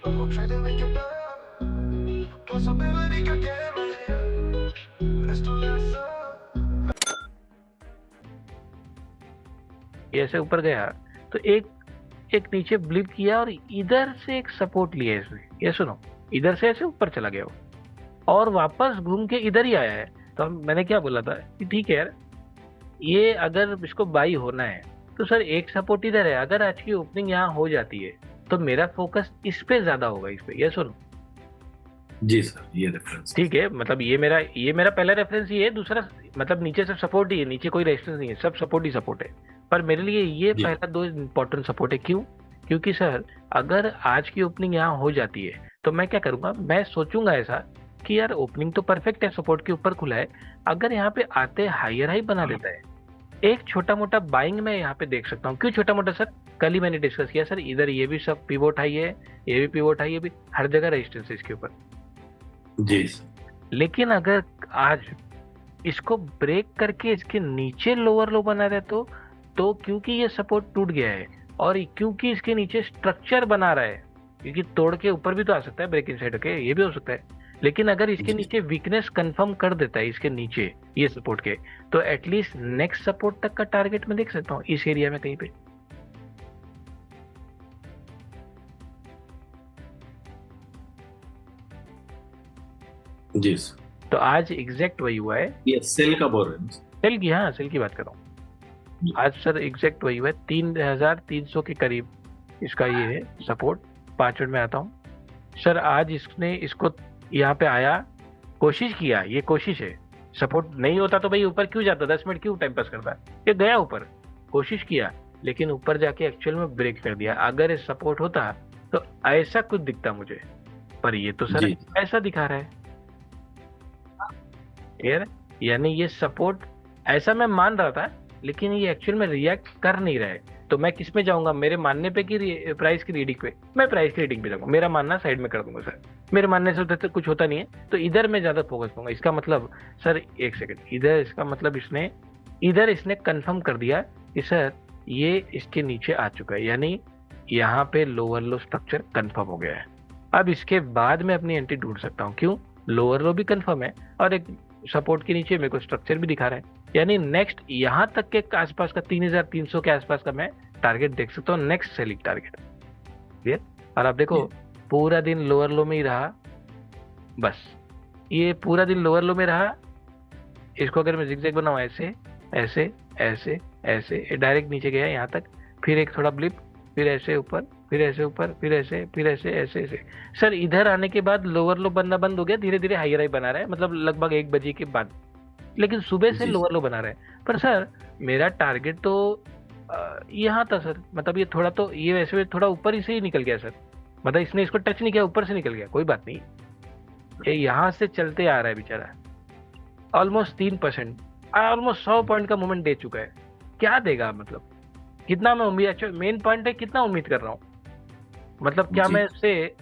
Luego trading like a man. Possibility का game है, let's do this. ये ऐसे ऊपर गया तो एक एक नीचे ब्लिप किया और इधर से एक सपोर्ट लिया इसने। ये सुनो, इधर से ऐसे ऊपर चला गया वो और वापस घूम के इधर ही आया है। तो मैंने क्या बोला था कि ठीक है यार, ये अगर इसको बाई होना है तो सर एक सपोर्ट इधर है, अगर आज की ओपनिंग यहाँ हो जाती है तो मेरा फोकस इस पे ज्यादा होगा, इस पे। ये सुनो, जी सर, ये रेफरेंस ठीक है, मतलब ये मेरा पहला रेफरेंस ही है। दूसरा मतलब नीचे सब सपोर्ट ही है, नीचे कोई रेजिस्टेंस नहीं है, सब सपोर्ट ही सपोर्ट है। पर मेरे लिए ये जी पहला दो इंपॉर्टेंट सपोर्ट है। क्यों? क्योंकि सर अगर आज की ओपनिंग यहाँ हो जाती है तो मैं क्या करूंगा, मैं सोचूंगा ऐसा कि यार ओपनिंग तो परफेक्ट है, सपोर्ट के ऊपर खुला है, अगर यहाँ पे आते हायर हाई बना देता है, एक छोटा मोटा बाइंग मैं यहाँ पे देख सकता हूँ। क्यों छोटा मोटा सर? कल ही मैंने डिस्कस किया सर, इधर ये भी सब पिवोट हाई है, ये भी पिवोट हाई है, भी हर जगह रेजिस्टेंस है इसके ऊपर। जी सर। लेकिन अगर आज इसको ब्रेक करके इसके नीचे लोअर लो बना रहे तो क्योंकि ये सपोर्ट टूट गया है और क्योंकि इसके नीचे स्ट्रक्चर बना रहा है, क्योंकि तोड़ के ऊपर भी तो आ सकता है ब्रेक इन साइड होके, ये भी हो सकता है। लेकिन अगर इसके जी नीचे वीकनेस कंफर्म कर देता है इसके नीचे ये सपोर्ट के, तो एटलीस्ट नेक्स्ट सपोर्ट तक का टारगेट मैं देख सकता हूँ इस एरिया में कहीं पे। जी सर। तो आज एग्जैक्ट वही हुआ है। ये सेल का बोल रहे हैं सर? सेल की, हाँ सेल की बात कर रहा हूँ। आज सर एग्जैक्ट वही हुआ है, 3,300 के करीब इसका ये है सपोर्ट। 5 मिनट में आता हूँ सर। आज इसने इसको यहाँ पे आया, कोशिश किया, ये कोशिश है। सपोर्ट नहीं होता तो भाई ऊपर क्यों जाता, 10 मिनट क्यों टाइम पास करता है? ये गया ऊपर, कोशिश किया, लेकिन ऊपर जाके एक्चुअल में ब्रेक कर दिया। अगर ये सपोर्ट होता तो ऐसा कुछ दिखता मुझे, पर ये तो सर जी ऐसा दिखा रहा है यार। यानी ये सपोर्ट ऐसा मैं मान रहा था, लेकिन ये एक्चुअल में रिएक्ट कर नहीं रहा है। तो मैं किस में जाऊंगा, मेरे मानने पे कि प्राइस की रीडिंग पे? मैं प्राइस की रीडिंग पे जाऊंगा, मेरा मानना साइड में कर दूंगा सर। मेरे मानने से तो कुछ होता नहीं है, तो इधर मैं ज्यादा फोकस करूंगा। इसका मतलब सर, एक सेकंड, इधर इसका मतलब इसने कंफर्म कर दिया कि सर ये इसके नीचे आ चुका है, यानी यहाँ पे लोअर लो स्ट्रक्चर कंफर्म हो गया है। अब इसके बाद मैं अपनी एंट्री ढूंढ सकता हूँ। क्यों? लोअर लो भी कंफर्म है और एक सपोर्ट के नीचे मेरे को स्ट्रक्चर भी दिखा रहा है, यानी नेक्स्ट यहाँ तक के आसपास का 3,300 के आसपास का मैं टारगेट देख सकता हूँ, नेक्स्ट सेलिंग टारगेट। क्लियर? और आप देखो पूरा दिन लोअर लो में ही रहा, बस ये पूरा दिन लोअर लो में रहा। इसको अगर मैं जिगजैग बनाऊं, ऐसे ऐसे ऐसे ऐसे डायरेक्ट नीचे गया यहाँ तक, फिर एक थोड़ा ब्लिप, फिर ऐसे ऊपर, फिर ऐसे ऊपर, फिर ऐसे, फिर ऐसे ऐसे ऐसे। सर इधर आने के बाद लोअर लो बनना बंद हो गया, धीरे धीरे हायर हाई बना रहा है, मतलब लगभग 1 बजे के बाद। लेकिन सुबह से जी लोअर लो बना रहे हैं। पर सर मेरा टारगेट तो यहाँ था सर, मतलब ये थोड़ा तो ये वैसे थोड़ा ऊपर ही से ही निकल गया सर, मतलब इसने इसको टच नहीं किया, ऊपर से निकल गया, कोई बात नहीं। ये यहाँ से चलते आ रहा है बेचारा, ऑलमोस्ट 3%, ऑलमोस्ट 100 पॉइंट का मूवमेंट दे चुका है। क्या देगा, मतलब कितना मैं उम्मीद, एक्चुअली मेन पॉइंट है कितना उम्मीद कर रहा हूँ। मतलब क्या जी मैं इससे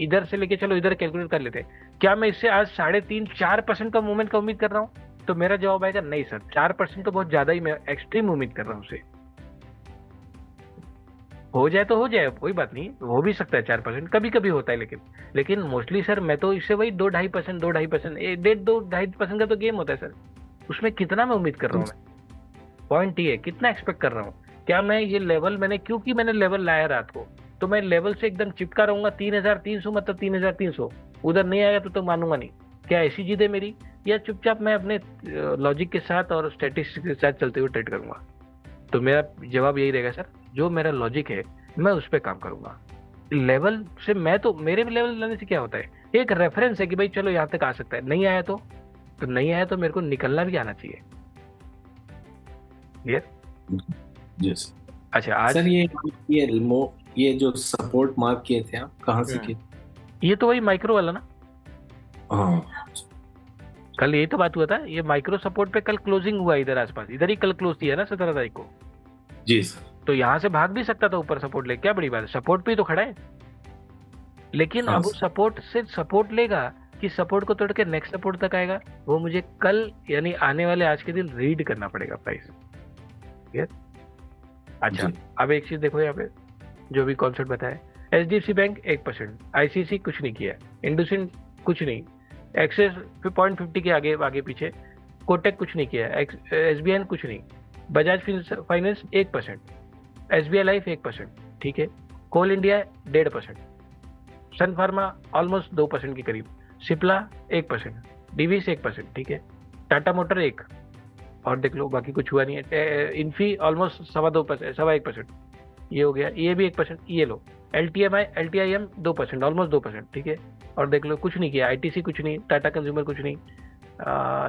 इधर से लेके, चलो इधर कैलकुलेट कर लेते हैं, क्या मैं इससे आज 3.5-4% का मूवमेंट का उम्मीद कर रहा हूँ? तो मेरा जवाब आएगा नहीं सर, 4% तो बहुत ज्यादा ही मैं एक्सट्रीम उम्मीद कर रहा हूँ उसे। हो जाए तो हो जाए, कोई बात नहीं, हो भी सकता है 4%, कभी कभी होता है, लेकिन मोस्टली सर मैं तो इससे वही 2-2.5%, 2-2.5%, 1.5-2.5% का तो गेम होता है सर। उसमें कितना मैं उम्मीद कर रहा हूँ? मैं पॉइंट ये है, कितना एक्सपेक्ट कर रहा हूँ? क्या मैं ये लेवल, क्योंकि मैंने लेवल लाया रात को, तो मैं लेवल से एकदम चिपका रहूंगा 3,300, मतलब 3,300 उधर नहीं आएगा तो मानूंगा नहीं? क्या ऐसी जिद है मेरी? या चुपचाप मैं अपने लॉजिक के साथ और स्टैटिस्टिक्स के साथ चलते हुए ट्रेड करूंगा? तो मेरा जवाब यही रहेगा सर, जो मेरा लॉजिक है मैं उस पर काम करूंगा। लेवल से मैं तो, मेरे लेवल लाने से क्या होता है, एक रेफरेंस है कि भाई चलो यहाँ तक आ सकता है, नहीं आया तो नहीं आया, तो मेरे को निकलना भी आना चाहिए। क्लियर? जी सर। अच्छा आज सर ये जो सपोर्ट मार्क किए थे आप कहाँ से किए? ये तो वही माइक्रो वाला ना, हाँ कल यही तो बात हुआ था। ये माइक्रो सपोर्ट पे कल क्लोजिंग हुआ इधर आसपास, इधर ही कल क्लोज दिया ना 17 तारीख को। जी सर। तो यहाँ से भाग भी सकता था ऊपर सपोर्ट ले, क्या बड़ी बात है, सपोर्ट पे ही तो खड़ा है। लेकिन हाँ अब वो सर। सपोर्ट से सपोर्ट लेगा कि सपोर्ट को तोड़ के नेक्स्ट सपोर्ट तक आएगा, वो मुझे कल यानी आने वाले आज के दिन रीड करना पड़ेगा प्राइस। अच्छा जी अब एक चीज देखो यहाँ पे, जो भी कॉन्सेप्ट बताया, HDFC बैंक 1%, ICICI कुछ नहीं किया, इंडसइंड कुछ नहीं, एक्सिस 0.50 के आगे आगे पीछे, कोटक कुछ नहीं किया, SBI कुछ नहीं, बजाज फाइनेंस 1%, SBI लाइफ 1%, ठीक है, कोल इंडिया 1.5%, सन फार्मा ऑलमोस्ट 2% के करीब, सिप्ला 1%, डिविस 1%, ठीक है, टाटा मोटर 1, और देख लो बाकी कुछ हुआ नहीं है, इन्फी ऑलमोस्ट 1.25%, ये हो गया, ये भी 1%, ये लो, LTIM 2%, ऑलमोस्ट 2%, ठीक है, और देख लो कुछ नहीं किया, ITC कुछ नहीं, टाटा कंज्यूमर कुछ नहीं,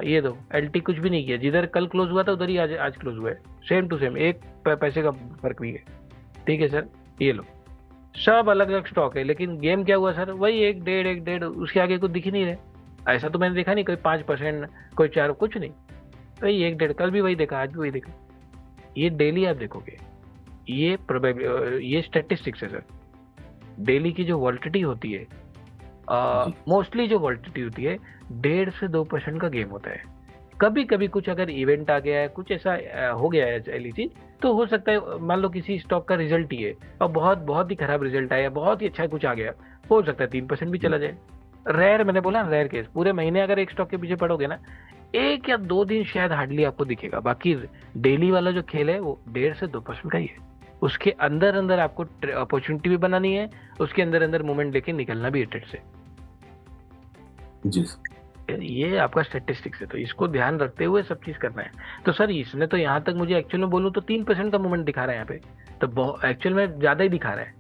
ये दो LT कुछ भी नहीं किया, जिधर कल क्लोज हुआ था उधर ही आज क्लोज हुआ है, सेम टू सेम, एक पैसे का फर्क भी है, ठीक है सर, ये लो, सब अलग अलग स्टॉक है, लेकिन गेम क्या हुआ सर, वही एक डेढ़ उसके आगे कुछ दिख ही नहीं रहे, ऐसा तो मैंने देखा नहीं, कोई 5%, कोई 4, कुछ नहीं, वही 1-1.5, कल भी वही देखा, आज भी वही देखा, ये डेली आप देखोगे, ये स्टैटिस्टिक्स है सर, डेली की जो वॉलिटिलिटी होती है, मोस्टली जो वॉलिटिलिटी होती है 1.5 से 2% का गेम होता है, कभी कभी कुछ अगर इवेंट आ गया है, कुछ ऐसा हो गया है ऐसी चीज, तो हो सकता है, मान लो किसी स्टॉक का रिजल्ट ही है और बहुत बहुत ही खराब रिजल्ट आया, बहुत ही अच्छा कुछ आ गया, हो सकता है 3% भी चला जाए, रेयर, मैंने बोला रेयर केस, पूरे महीने अगर एक स्टॉक के पीछे पड़ोगे ना, 1 या 2 दिन शायद हार्डली आपको दिखेगा, बाकी डेली वाला जो खेल है वो 1.5 से 2% का ही है, उसके अंदर अंदर आपको अपॉर्चुनिटी भी बनानी है, उसके अंदर अंदर मूवमेंट लेके निकलना भी है ट्रेड से, जी ये आपका स्टैटिस्टिक्स है, तो इसको ध्यान रखते हुए सब चीज करना है। तो सर इसने तो यहाँ तक मुझे एक्चुअल में बोलूँ तो 3% का मूवमेंट दिखा रहा है यहाँ पे, तो एक्चुअल में ज्यादा ही दिखा रहा है,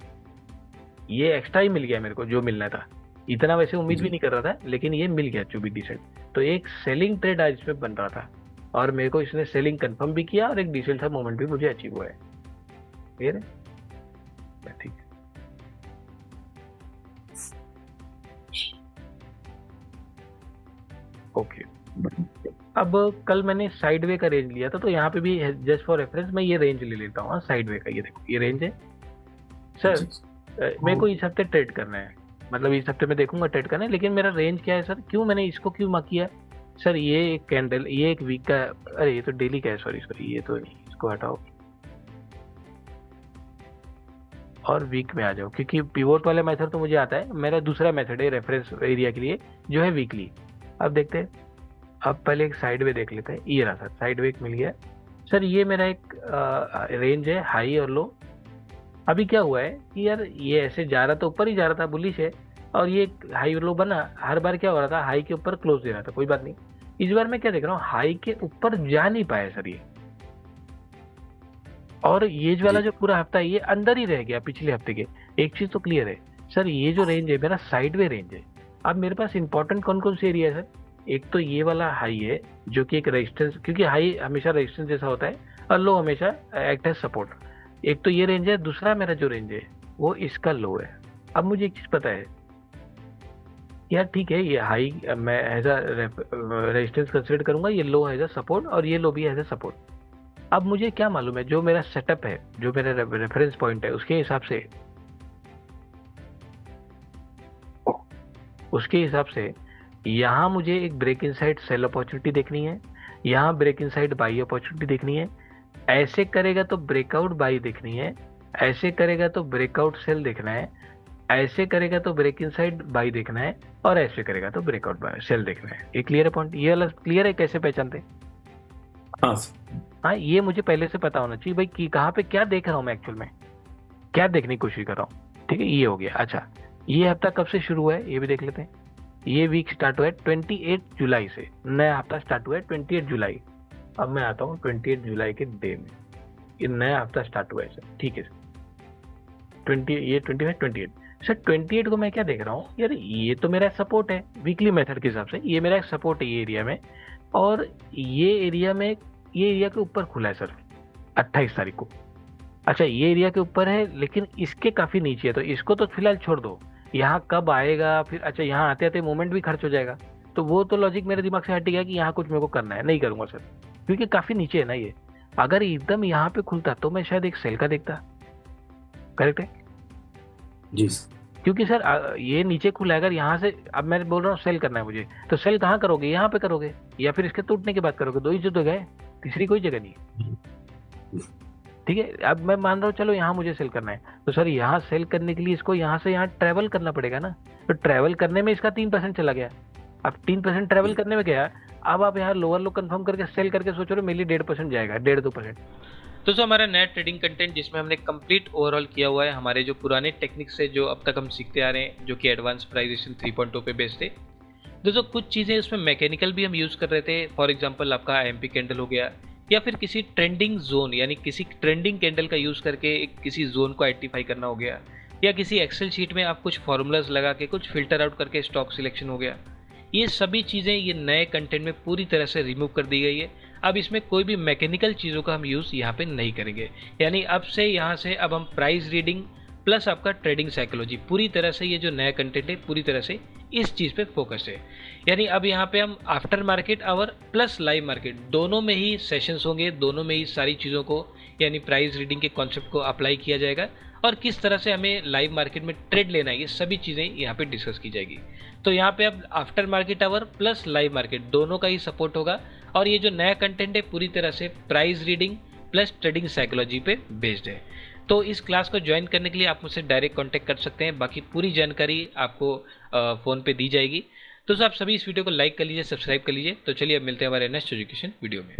ये एक्स्ट्रा ही मिल गया मेरे को जो मिलना था, इतना वैसे उम्मीद भी नहीं कर रहा था, लेकिन ये मिल गया 24%, तो एक सेलिंग ट्रेड आज इसमें बन रहा था, और मेरे को इसने सेलिंग कंफर्म भी किया, और एक डिसेंट सा मूवमेंट भी मुझे अचीव हुआ है, क्लियर है, ठीक है। ओके, अब कल मैंने साइडवे का रेंज लिया था, तो यहाँ पे भी जस्ट फॉर रेफरेंस मैं ये रेंज ले लेता हूँ, साइडवे का, ये देखो ये रेंज है सर, मेरे को इस हफ्ते ट्रेड करना है, मतलब इस हफ्ते में देखूंगा ट्रेड करना है, लेकिन मेरा रेंज क्या है सर, क्यों मैंने इसको क्यों मार्क किया सर, ये एक कैंडल, ये एक वीक का, अरे ये तो डेली का है, सॉरी ये तो नहीं, इसको हटाओ और वीक में आ जाओ, क्योंकि पिवोट वाला मेथड तो मुझे आता है, मेरा दूसरा मेथड है रेफरेंस एरिया के लिए जो है वीकली। अब देखते हैं, अब पहले एक साइडवे देख लेते हैं, ये रहा सर, साइडवे मिल गया सर, ये मेरा एक रेंज है हाई और लो। अभी क्या हुआ है कि यार ये ऐसे जा रहा था, ऊपर ही जा रहा था, बुलिश है, और ये हाई और लो बना, हर बार क्या हो रहा था, हाई के ऊपर क्लोज दे रहा था, कोई बात नहीं, इस बार मैं क्या देख रहा हूँ, हाई के ऊपर जा नहीं पाया सर ये, और ये जो वाला जो पूरा हफ्ता है ये अंदर ही रह गया पिछले हफ्ते के। एक चीज तो क्लियर है सर, ये जो रेंज है मेरा साइडवे रेंज है। अब मेरे पास इंपॉर्टेंट कौन कौन सी एरिया है सर, एक तो ये वाला हाई है जो कि एक रेजिस्टेंस, क्योंकि हाई हमेशा रेजिस्टेंस जैसा होता है और लो हमेशा एक्ट एज सपोर्ट, एक तो ये रेंज है, दूसरा मेरा जो रेंज है वो इसका लो है। अब मुझे एक चीज पता है यार, ठीक है ये हाई मैं एज अ रेजिस्टेंस कंसिडर करूंगा, ये लो एज अ सपोर्ट और ये लो भी एज अ सपोर्ट। अब मुझे क्या मालूम है, जो मेरा सेटअप है, जो मेरा रेफरेंस पॉइंट है, उसके हिसाब से यहाँ मुझे एक ब्रेक इनसाइड सेल अपॉर्चुनिटी देखनी है, यहाँ ब्रेक इनसाइड बाई अपॉर्चुनिटी देखनी है, ऐसे करेगा तो ब्रेकआउट बाई देखनी है, ऐसे करेगा तो ब्रेकआउट सेल देखना है, ऐसे करेगा तो ब्रेक इनसाइड बाई देखना है, और ऐसे करेगा तो ब्रेकआउट बाई सेल देखना है। ये क्लियर है पॉइंट, ये वाला क्लियर है, कैसे पहचानते? हाँ ये मुझे पहले से पता होना चाहिए भाई कि कहाँ पे क्या देख रहा हूँ मैं, एक्चुअल में क्या देखने की कोशिश कर रहा हूँ। ठीक है, ये हो गया। अच्छा, ये हफ्ता कब से शुरू हुआ है ये भी देख लेते हैं। ये वीक स्टार्ट हुआ है 28 जुलाई से, नया हफ्ता स्टार्ट हुआ है 28 जुलाई। अब मैं आता हूँ 28 जुलाई के डे में, ये नया हफ्ता स्टार्ट हुआ है सर। ठीक है सर, 28 सर 28 को मैं क्या देख रहा हूँ यार, ये तो मेरा सपोर्ट है वीकली मेथड के हिसाब से, ये मेरा एक सपोर्ट है ये एरिया में, और ये एरिया के ऊपर खुला है सर 28 तारीख को। अच्छा, ये एरिया के ऊपर है लेकिन इसके काफी नीचे है, तो इसको तो फिलहाल छोड़ दो, यहाँ कब आएगा फिर। अच्छा, यहाँ आते आते मोमेंट भी खर्च हो जाएगा, तो वो तो लॉजिक मेरे दिमाग से हट गया कि यहाँ कुछ मेरे को करना है, नहीं करूंगा सर, क्योंकि काफी नीचे है ना ये। अगर एकदम यहाँ पे खुलता तो मैं शायद एक सेल का देखता। करेक्ट है जी, क्योंकि सर ये नीचे खुला है, अगर यहाँ से, अब मैं बोल रहा हूँ सेल करना है मुझे, तो सेल कहाँ करोगे, यहाँ पे करोगे या फिर इसके टूटने के बाद करोगे, दो ही जगह है, तीसरी कोई जगह नहीं है। ठीक है, अब मैं मान रहा हूँ चलो यहाँ मुझे सेल करना है, तो सर यहाँ सेल करने के लिए इसको यहाँ से यहाँ ट्रैवल करना पड़ेगा ना, तो ट्रैवल करने में इसका 3% चला गया। अब 3% ट्रैवल करने में गया, अब आप यहाँ लोअर लो कंफर्म करके सेल करके सोच रहे हो मेरे लिए 1.5% जाएगा, 1.5-2%। तो सर हमारा नया ट्रेडिंग कंटेंट जिसमें हमने कंप्लीट ओवरऑल किया हुआ है हमारे जो पुराने टेक्निक्स से जो अब तक हम सीखते आ रहे हैं, जो कि एडवांस प्राइजेशन 3.2 पे बेस्ड थे। दोस्तों कुछ चीज़ें उसमें मैकेनिकल भी हम यूज़ कर रहे थे, फॉर एग्जांपल आपका एमपी कैंडल हो गया, या फिर किसी ट्रेंडिंग जोन यानी किसी ट्रेंडिंग कैंडल का यूज़ करके किसी जोन को आइडेंटिफाई करना हो गया, या किसी एक्सेल शीट में आप कुछ फॉर्मूलाज लगा के कुछ फिल्टर आउट करके स्टॉक सिलेक्शन हो गया। ये सभी चीज़ें ये नए कंटेंट में पूरी तरह से रिमूव कर दी गई है। अब इसमें कोई भी मैकेनिकल चीज़ों का हम यूज़ यहाँ पे नहीं करेंगे, यानी अब से यहाँ से अब हम प्राइस रीडिंग प्लस आपका ट्रेडिंग साइकोलॉजी, पूरी तरह से ये जो नया कंटेंट है पूरी तरह से इस चीज़ पे फोकस है। यानी अब यहाँ पे हम after market hour plus live market दोनों में ही सेशंस होंगे, दोनों में ही सारी चीज़ों को यानी प्राइस रीडिंग के कॉन्सेप्ट को अप्लाई किया जाएगा, और किस तरह से हमें लाइव मार्केट में ट्रेड लेना है ये सभी चीज़ें यहाँ पे डिस्कस की जाएगी। तो यहाँ पे अब after market hour plus live market दोनों का ही सपोर्ट होगा, और ये जो नया कंटेंट है पूरी तरह से price reading plus trading psychology पे बेस्ड है। तो इस क्लास को ज्वाइन करने के लिए आप मुझसे डायरेक्ट कांटेक्ट कर सकते हैं, बाकी पूरी जानकारी आपको फ़ोन पे दी जाएगी। तो आप सभी इस वीडियो को लाइक कर लीजिए, सब्सक्राइब कर लीजिए। तो चलिए अब मिलते हैं हमारे नेक्स्ट एजुकेशन वीडियो में।